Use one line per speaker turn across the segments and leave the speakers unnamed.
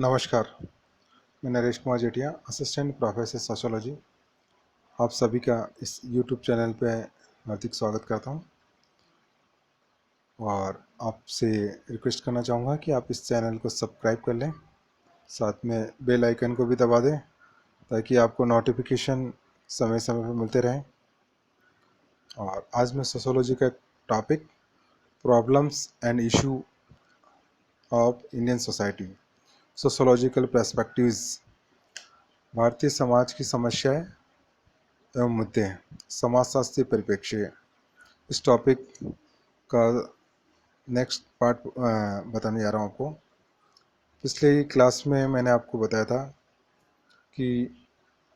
नमस्कार। मैं Naresh Kumar जेठिया, assistant professor sociology. आप सभी का इस यूट्यूब चैनल पे हार्दिक स्वागत करता हूं और आपसे रिक्वेस्ट करना चाहूँगा कि आप इस चैनल को सब्सक्राइब कर लें, साथ में बेल आइकन को भी दबा दें ताकि आपको नोटिफिकेशन समय समय पर मिलते रहें। और आज मैं सोशियोलॉजी का topic problems and issue of Indian society, sociological perspectives, Bharatiya Samaj की समस्याएं एवं मुद्दे, समाजशास्त्रीय परिप्रेक्ष्य। इस टॉपिक का नेक्स्ट पार्ट बताने जा रहा हूँ आपको। पिछले क्लास में मैंने आपको बताया था कि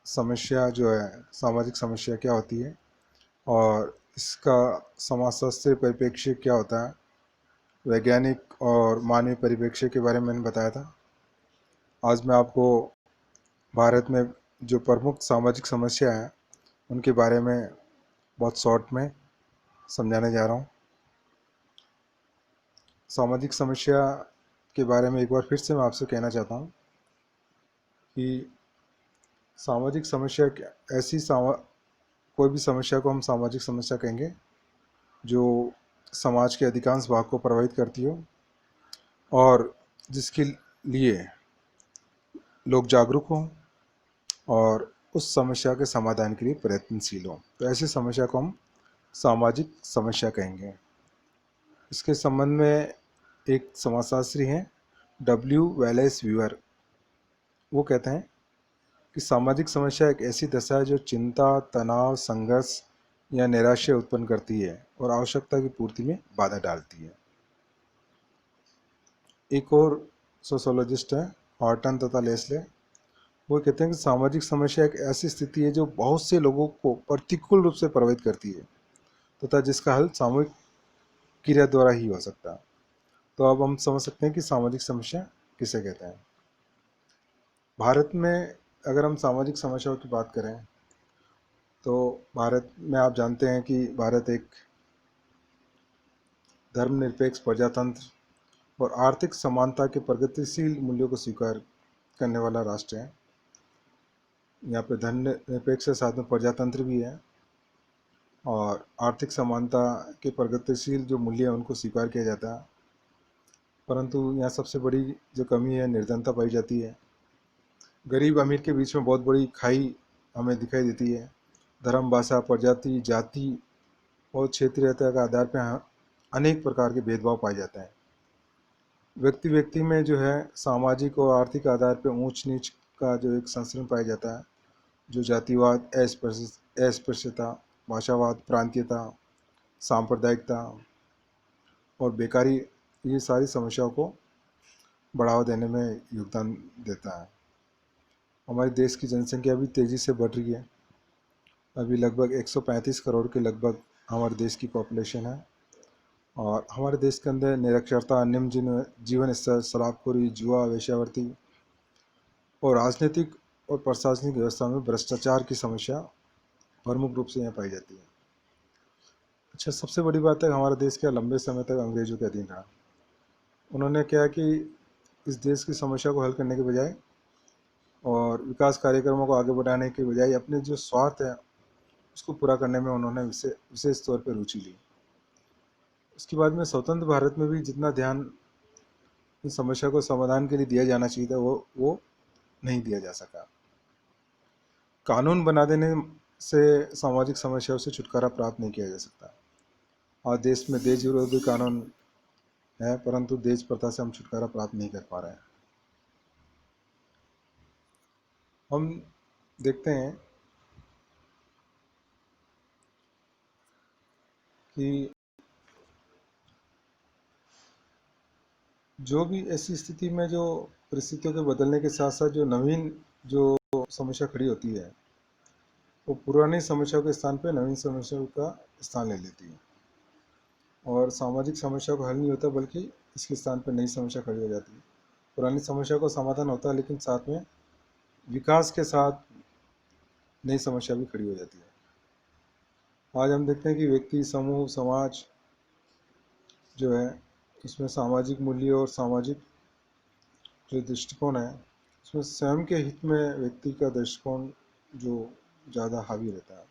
समस्या जो है, सामाजिक समस्या क्या होती है और इसका समाजशास्त्रीय परिप्रेक्ष्य क्या होता है, वैज्ञानिक और मानवीय परिप्रेक्ष्य के बारे में मैंने बताया था। आज मैं आपको भारत में जो प्रमुख सामाजिक समस्या हैं उनके बारे में बहुत शॉर्ट में समझाने जा रहा हूँ। सामाजिक समस्या के बारे में एक बार फिर से मैं आपसे कहना चाहता हूँ कि सामाजिक समस्या ऐसी कोई भी समस्या को हम सामाजिक समस्या कहेंगे जो समाज के अधिकांश भाग को प्रभावित करती हो और जिसके लिए लोग जागरूक हों और उस समस्या के समाधान के लिए प्रयत्नशील हों, तो ऐसी समस्या को हम सामाजिक समस्या कहेंगे। इसके संबंध में एक समाजशास्त्री हैं डब्ल्यू वैलेस व्यूअर। वो कहते हैं कि सामाजिक समस्या एक ऐसी दशा है जो चिंता, तनाव, संघर्ष या निराशा उत्पन्न करती है और आवश्यकता की पूर्ति में बाधा डालती है। एक और सोशियोलॉजिस्ट है हॉर्टन तथा लेस्ले। वो कहते हैं कि सामाजिक समस्या एक ऐसी स्थिति है जो बहुत से लोगों को प्रतिकूल रूप से प्रभावित करती है तथा जिसका हल सामूहिक क्रिया द्वारा ही हो सकता है। तो अब हम समझ सकते हैं कि सामाजिक समस्या किसे कहते हैं। भारत में अगर हम सामाजिक समस्याओं की बात करें तो भारत में आप जानते हैं कि भारत एक धर्मनिरपेक्ष प्रजातंत्र और आर्थिक समानता के प्रगतिशील मूल्यों को स्वीकार करने वाला राष्ट्र है। यहाँ पे धर्मनिरपेक्ष के साथ में प्रजातंत्र भी है और आर्थिक समानता के प्रगतिशील जो मूल्य हैं उनको स्वीकार किया जाता है। परंतु यहाँ सबसे बड़ी जो कमी है, निर्धनता पाई जाती है। गरीब अमीर के बीच में बहुत बड़ी खाई हमें दिखाई देती है। धर्म, भाषा, प्रजाति, जाति और क्षेत्रीयता के आधार पर अनेक प्रकार के भेदभाव पाए जाते हैं। व्यक्ति व्यक्ति में जो है सामाजिक और आर्थिक आधार पर ऊंच नीच का जो एक संचरण पाया जाता है, जो जातिवाद, अस्पृश्यता, भाषावाद, प्रांतीयता, सांप्रदायिकता और बेकारी, ये सारी समस्याओं को बढ़ावा देने में योगदान देता है। हमारे देश की जनसंख्या भी तेज़ी से बढ़ रही है। अभी लगभग 135 करोड़ के लगभग हमारे देश की पॉपुलेशन है और हमारे देश के अंदर निरक्षरता, निम्न जीवन स्तर, शराबखोरी, जुआ, वेश्यावृत्ति और राजनीतिक और प्रशासनिक व्यवस्था में भ्रष्टाचार की समस्या प्रमुख रूप से यहाँ पाई जाती है। अच्छा, सबसे बड़ी बात है हमारा देश क्या लंबे समय तक अंग्रेजों के अधीन रहा। उन्होंने क्या कि इस देश की समस्या को हल करने के बजाय और विकास कार्यक्रमों को आगे बढ़ाने के बजाय अपने जो स्वार्थ है उसको पूरा करने में उन्होंने विशेष तौर पर रुचि ली। उसके बाद में स्वतंत्र भारत में भी जितना ध्यान इस समस्या को समाधान के लिए दिया जाना चाहिए था वो नहीं दिया जा सका। कानून बना देने से सामाजिक समस्याओं से छुटकारा प्राप्त नहीं किया जा सकता। और देश में देश विरोधी कानून है परंतु देश प्रथा से हम छुटकारा प्राप्त नहीं कर पा रहे हैं। हम देखते हैं कि जो भी ऐसी स्थिति में जो परिस्थितियों के बदलने के साथ साथ जो नवीन जो समस्या खड़ी होती है वो पुरानी समस्याओं के स्थान पर नवीन समस्याओं का स्थान ले लेती है और सामाजिक समस्या को हल नहीं होता बल्कि इसके स्थान पर नई समस्या खड़ी हो जाती है। पुरानी समस्या को समाधान होता है लेकिन साथ में विकास के साथ नई समस्या भी खड़ी हो जाती है। आज हम देखते हैं कि व्यक्ति, समूह, समाज जो है उसमें सामाजिक मूल्य और सामाजिक जो दृष्टिकोण है उसमें स्वयं के हित में व्यक्ति का दृष्टिकोण जो ज़्यादा हावी रहता है।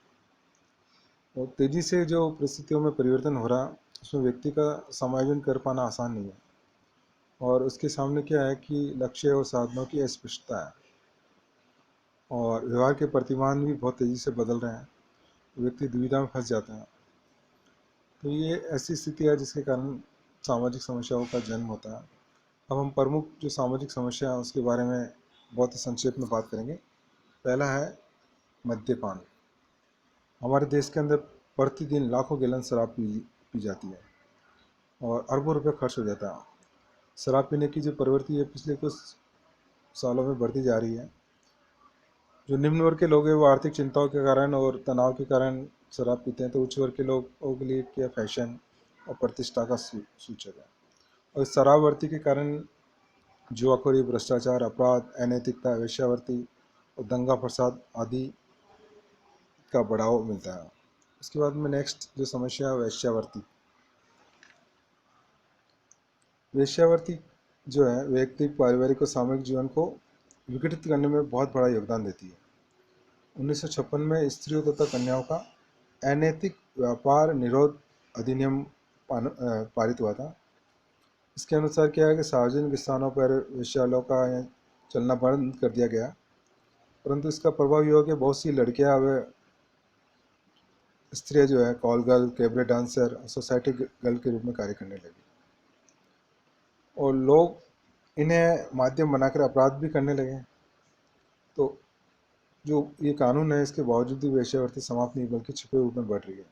और तेज़ी से जो परिस्थितियों में परिवर्तन हो रहा उसमें व्यक्ति का समायोजन कर पाना आसान नहीं है। और उसके सामने क्या है कि लक्ष्य और साधनों की अस्पष्टता है और व्यवहार के प्रतिमान भी बहुत तेज़ी से बदल रहे हैं। व्यक्ति दुविधा में फंस जाता है। तो ये ऐसी स्थिति है जिसके कारण सामाजिक समस्याओं का जन्म होता है। अब हम प्रमुख जो सामाजिक समस्या है उसके बारे में बहुत ही संक्षेप में बात करेंगे। पहला है मद्यपान। हमारे देश के अंदर प्रतिदिन लाखों गैलन शराब पी जाती है और अरबों रुपए खर्च हो जाता है। शराब पीने की जो प्रवृत्ति है पिछले कुछ सालों में बढ़ती जा रही है। जो निम्न वर्ग के लोग हैं वो आर्थिक चिंताओं के कारण और तनाव के कारण शराब पीते हैं, तो उच्च वर्ग के लोगों के लिए क्या फैशन और प्रतिष्ठा का सूचक है। और इस शराबवर्ती के कारण जुआखोरी, भ्रष्टाचार, अपराध, अनैतिकता, वेश्यावृत्ति और दंगा फसाद आदि का बढ़ावा मिलता है। उसके बाद में नेक्स्ट जो समस्या है वेश्यावृत्ति। वेश्यावृत्ति जो है व्यक्तिगत, पारिवारिक और सामूहिक जीवन को विघटित करने में बहुत बड़ा योगदान देती है। 1956 में स्त्रियों तथा कन्याओं का अनैतिक व्यापार निरोध अधिनियम पारित हुआ था। इसके अनुसार क्या है कि सार्वजनिक स्थानों पर वेश्यालयों का चलना बंद कर दिया गया, परंतु इसका प्रभाव ये हुआ कि बहुत सी लड़कियां व स्त्रियां जो है call girl, cabaret dancer, society girl के रूप में कार्य करने लगी और लोग इन्हें माध्यम बनाकर अपराध भी करने लगे। तो जो ये कानून है इसके बावजूद भी वेश्यावृत्ति समाप्त नहीं बल्कि छिपे रूप में बढ़ रही है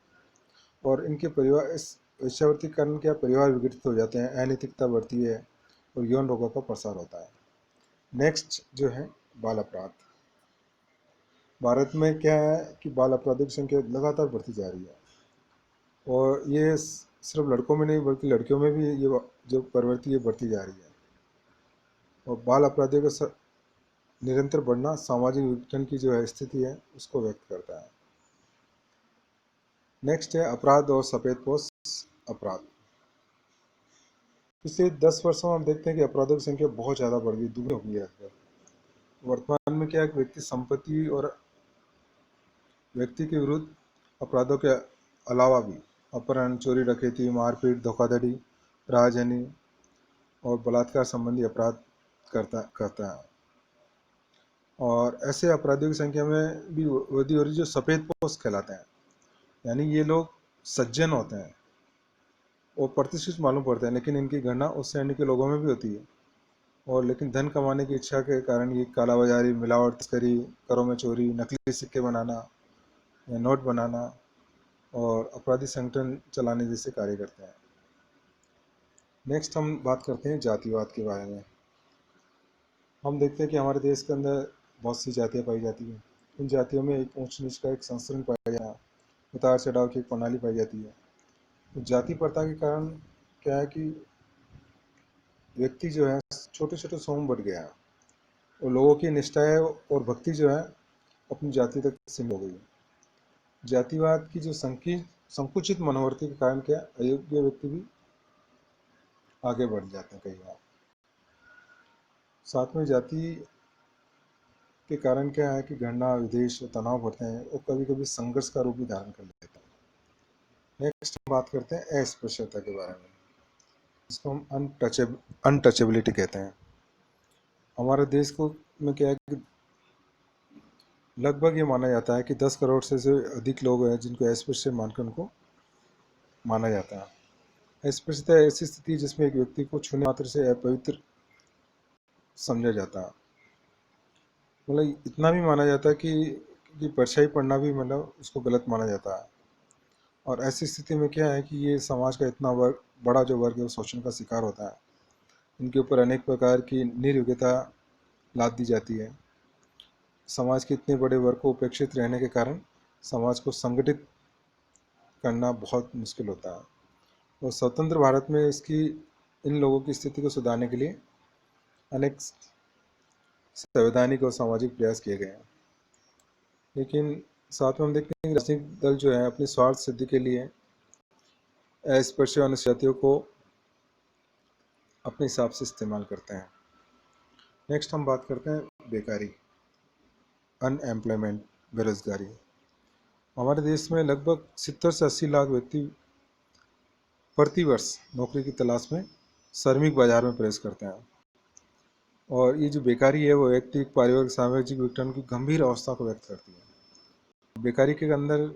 और इनके परिवार इस वेश्यावृत्ति के कारण क्या परिवार विघटित हो जाते हैं, अनैतिकता बढ़ती है और यौन रोगों का प्रसार होता है। नेक्स्ट जो है बाल अपराध। भारत में क्या है कि बाल अपराधों की संख्या लगातार बढ़ती जा रही है और ये सिर्फ लड़कों में नहीं बल्कि लड़कियों में भी ये जो प्रवृत्ति ये बढ़ती जा रही है। और बाल अपराधियों का निरंतर बढ़ना सामाजिक विघटन की जो है स्थिति है उसको व्यक्त करता है। नेक्स्ट है अपराध और सफेदपोश अपराध। पिछले 10 वर्षों में हम देखते हैं कि अपराधों की संख्या बहुत ज़्यादा बढ़ गई, दुगनी हो गई है। वर्तमान में क्या है, व्यक्ति संपत्ति और व्यक्ति के विरुद्ध अपराधों के अलावा भी अपहरण, चोरी, डकैती, मारपीट, धोखाधड़ी, राजहानि और बलात्कार संबंधी अपराध करता है। और ऐसे अपराधियों की संख्या में भी वृद्धि हो रही जो सफ़ेद पोश कहलाते हैं, यानी ये लोग सज्जन होते हैं और प्रतिष्ठित मालूम पड़ते हैं, लेकिन इनकी गणना उस श्रेणी के लोगों में भी होती है और लेकिन धन कमाने की इच्छा के कारण ये कालाबाजारी, मिलावट, तस्करी, करों में चोरी, नकली सिक्के बनाना या नोट बनाना और आपराधिक संगठन चलाने जैसे कार्य करते हैं। नेक्स्ट हम बात करते हैं जातिवाद के बारे में। हम देखते हैं कि हमारे देश के अंदर बहुत सी जातियाँ पाई जाती हैं। इन जातियों में एक ऊंच नीच का एक संस्करण पाया जाता है, उतार चढ़ाव की एक प्रणाली पाई जाती है। तो जाति प्रथा के कारण क्या है कि व्यक्ति जो है छोटे छोटे समूह में बढ़ गया है और लोगों की निष्ठाएं और भक्ति जो है अपनी जाति तक सीमित हो गई है। जातिवाद की जो संकुचित मनोवृत्ति के कारण क्या अयोग्य व्यक्ति भी आगे बढ़ जाते हैं कई बार। साथ में जाति के कारण क्या है कि घृणा, विद्वेष और तनाव बढ़ते हैं और कभी कभी संघर्ष का रूप भी धारण कर लेते हैं। नेक्स्ट हम बात करते हैं अस्पृश्यता के बारे में, जिसको हम अनटचेबिलिटी कहते हैं। हमारे देश को में क्या है कि लगभग ये माना जाता है कि 10 करोड़ से अधिक लोग हैं जिनको अस्पृश्य मानकर उनको माना जाता है। अस्पृश्यता ऐसी स्थिति जिसमें एक व्यक्ति को छूने मात्र से अपवित्र समझा जाता है। मतलब इतना भी माना जाता है कि परछाई पढ़ना भी मतलब उसको गलत माना जाता है। और ऐसी स्थिति में क्या है कि ये समाज का इतना बड़ा जो वर्ग है वो शोषण का शिकार होता है। इनके ऊपर अनेक प्रकार की निर्योग्यता लाद दी जाती है। समाज के इतने बड़े वर्ग को उपेक्षित रहने के कारण समाज को संगठित करना बहुत मुश्किल होता है। और स्वतंत्र भारत में इसकी इन लोगों की स्थिति को सुधारने के लिए अनेक संवैधानिक और सामाजिक प्रयास किए गए हैं। लेकिन साथ में हम देखते हैं कि राजनीतिक दल जो है अपनी स्वार्थ सिद्धि के लिए अस्पृश्य अनुसूचित जातियों को अपने हिसाब से इस्तेमाल करते हैं। नेक्स्ट हम बात करते हैं बेकारी, अनएम्प्लॉयमेंट, बेरोजगारी। हमारे देश में लगभग 70 से 80 लाख व्यक्ति प्रति वर्ष नौकरी की तलाश में श्रमिक बाजार में प्रवेश करते हैं। और ये जो बेकारी है वो व्यक्तिगत, पारिवारिक, सामाजिक विघटन की गंभीर अवस्था को व्यक्त करती है। बेकारी के अंदर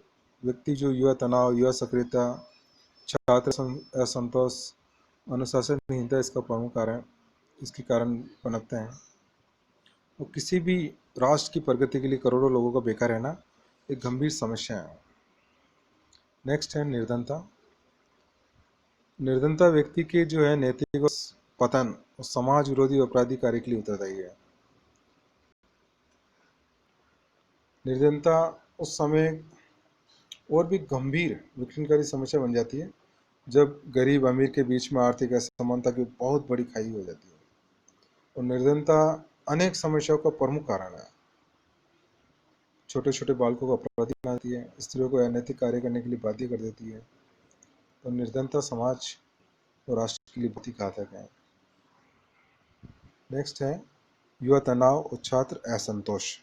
व्यक्ति जो युवा तनाव, युवा सक्रियता, छात्र असंतोष, अनुशासनहीनता इसका प्रमुख कारण, इसके कारण पनपते हैं। तो किसी भी राष्ट्र की प्रगति के लिए करोड़ों लोगों का बेकार रहना एक गंभीर समस्या है। नेक्स्ट है निर्धनता। निर्धनता व्यक्ति के जो है नैतिक पतन और समाज विरोधी अपराधी कार्य के लिए उत्तरदायी है। निर्धनता उस समय और भी गंभीर विघटनकारी समस्या बन जाती है जब गरीब अमीर के बीच में आर्थिक असमानता की बहुत बड़ी खाई हो जाती है। और निर्धनता अनेक समस्याओं का प्रमुख कारण है। छोटे छोटे बालकों को अपराधी बनाती है, स्त्रियों को अनैतिक कार्य करने के लिए बाध्य कर देती है। तो निर्धनता समाज और राष्ट्र के लिए बहुत ही घातक है। नेक्स्ट है युवा तनाव और छात्र असंतोष।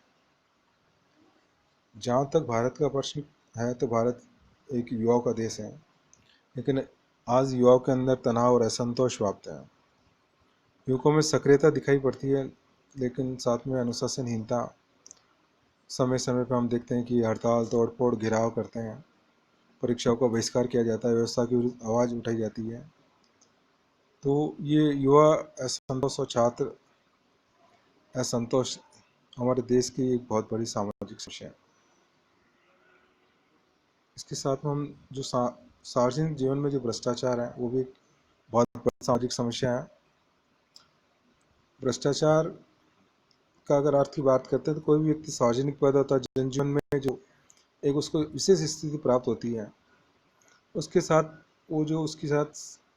जहाँ तक भारत का प्रश्न है तो भारत एक युवाओं का देश है, लेकिन आज युवाओं के अंदर तनाव और असंतोष व्याप्त है। युवकों में सक्रियता दिखाई पड़ती है, लेकिन साथ में अनुशासनहीनता, समय समय पर हम देखते हैं कि हड़ताल, तोड़फोड़, घेराव करते हैं, परीक्षाओं का बहिष्कार किया जाता है, व्यवस्था की विरुद्ध आवाज़ उठाई जाती है। तो ये युवा असंतोष और छात्र असंतोष हमारे देश की एक बहुत बड़ी सामाजिक समस्या है। इसके साथ में हम जो सार्वजनिक जीवन में जो भ्रष्टाचार है वो भी एक बहुत बड़ी सामाजिक समस्या है। भ्रष्टाचार का अगर अर्थ की बात करते हैं तो कोई भी व्यक्ति सार्वजनिक पद होता है, जनजीवन में जो एक उसको विशेष स्थिति प्राप्त होती है, उसके साथ वो जो उसके साथ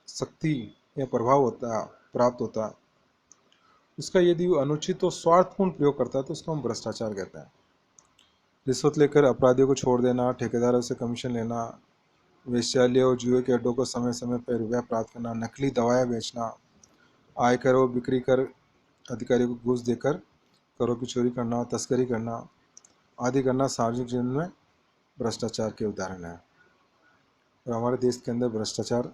शक्ति या प्रभाव होता है, प्राप्त होता है, उसका यदि वो अनुचित और स्वार्थपूर्ण प्रयोग करता है तो उसको हम भ्रष्टाचार कहते हैं। रिश्वत लेकर अपराधियों को छोड़ देना, ठेकेदारों से कमीशन लेना, वेश्यालय और जुए के अड्डों को समय समय पर रुपया प्राप्त करना, नकली दवाएं बेचना, आयकर और बिक्री कर अधिकारियों को घूस देकर करों की चोरी करना, तस्करी करना आदि करना सार्वजनिक जीवन में भ्रष्टाचार के उदाहरण है। और हमारे देश के अंदर भ्रष्टाचार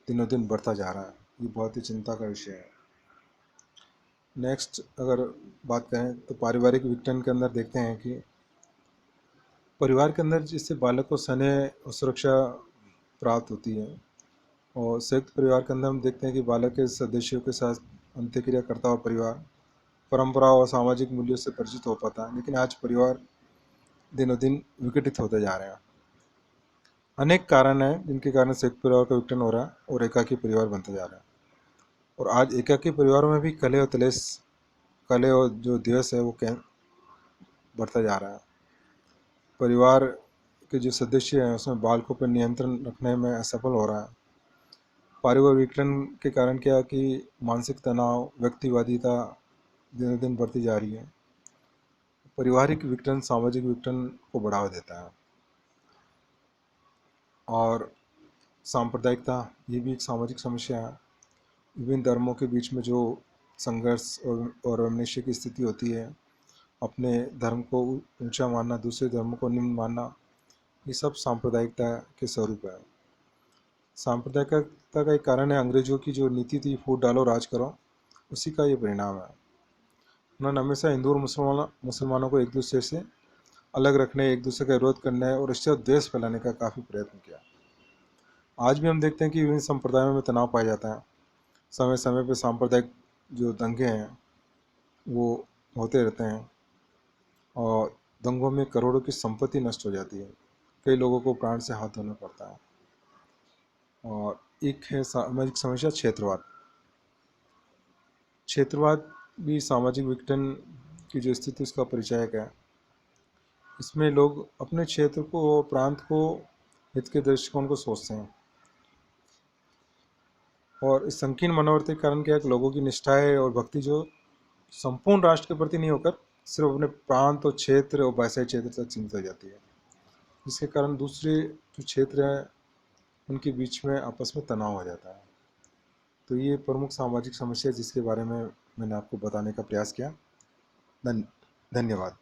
दिनों दिन बढ़ता जा रहा है, ये बहुत ही चिंता का विषय है। नेक्स्ट अगर बात करें तो पारिवारिक विघटन के अंदर देखते हैं कि परिवार के अंदर जिससे बालक को स्नेह और सुरक्षा प्राप्त होती है, और संयुक्त परिवार के अंदर हम देखते हैं कि बालक के सदस्यों के साथ अंत्यक्रिया करता हुआ परिवार परंपराओं और सामाजिक मूल्यों से परिचित हो पाता है। लेकिन आज परिवार दिनों दिन विघटित होते जा रहे हैं। अनेक कारण हैं जिनके कारण संयुक्त परिवार का विघटन हो रहा है और एकाकी परिवार बनता जा रहा है। और आज एकाकी परिवारों में भी कलह और क्लेश, कलह और जो द्वेष है वो बढ़ता जा रहा है। परिवार के जो सदस्य हैं उसमें बालकों पर नियंत्रण रखने में असफल हो रहा है। पारिवारिक विघटन के कारण क्या कि मानसिक तनाव, व्यक्तिवादिता दिनों दिन बढ़ती जा रही है। पारिवारिक विघटन सामाजिक विघटन को बढ़ावा देता है। और सांप्रदायिकता, ये भी एक सामाजिक समस्या है। विभिन्न धर्मों के बीच में जो संघर्ष और वैमनस्य की स्थिति होती है, अपने धर्म को ऊंचा मानना, दूसरे धर्मों को निम्न मानना, ये सब सांप्रदायिकता के स्वरूप है। सांप्रदायिकता का एक कारण है अंग्रेजों की जो नीति थी, फूट डालो राज करो, उसी का ये परिणाम है। उन्होंने हमेशा हिंदू और मुसलमानों को एक दूसरे से अलग रखने, एक दूसरे का विरोध करने और इससे द्वेष फैलाने का काफ़ी प्रयत्न किया। आज भी हम देखते हैं कि विभिन्न संप्रदायों में तनाव पाया जाता है। समय समय पर सांप्रदायिक जो दंगे हैं वो होते रहते हैं, और दंगों में करोड़ों की संपत्ति नष्ट हो जाती है, कई लोगों को प्राण से हाथ धोना पड़ता है। और एक है सामाजिक समस्या क्षेत्रवाद। क्षेत्रवाद भी सामाजिक विघटन की जो स्थिति उसका परिचायक है। इसमें लोग अपने क्षेत्र को, प्रांत को हित के दृष्टिकोण को सोचते हैं, और इस संकीर्ण मनोवृत्ति के कारण क्या है कि लोगों की निष्ठाएं और भक्ति जो संपूर्ण राष्ट्र के प्रति नहीं होकर सिर्फ अपने प्रांत और क्षेत्र और वैसे क्षेत्र तक सीमित हो जाती है, जिसके कारण दूसरे जो क्षेत्र हैं उनके बीच में आपस में तनाव हो जाता है। तो ये प्रमुख सामाजिक समस्या जिसके बारे में मैंने आपको बताने का प्रयास किया। धन्यवाद।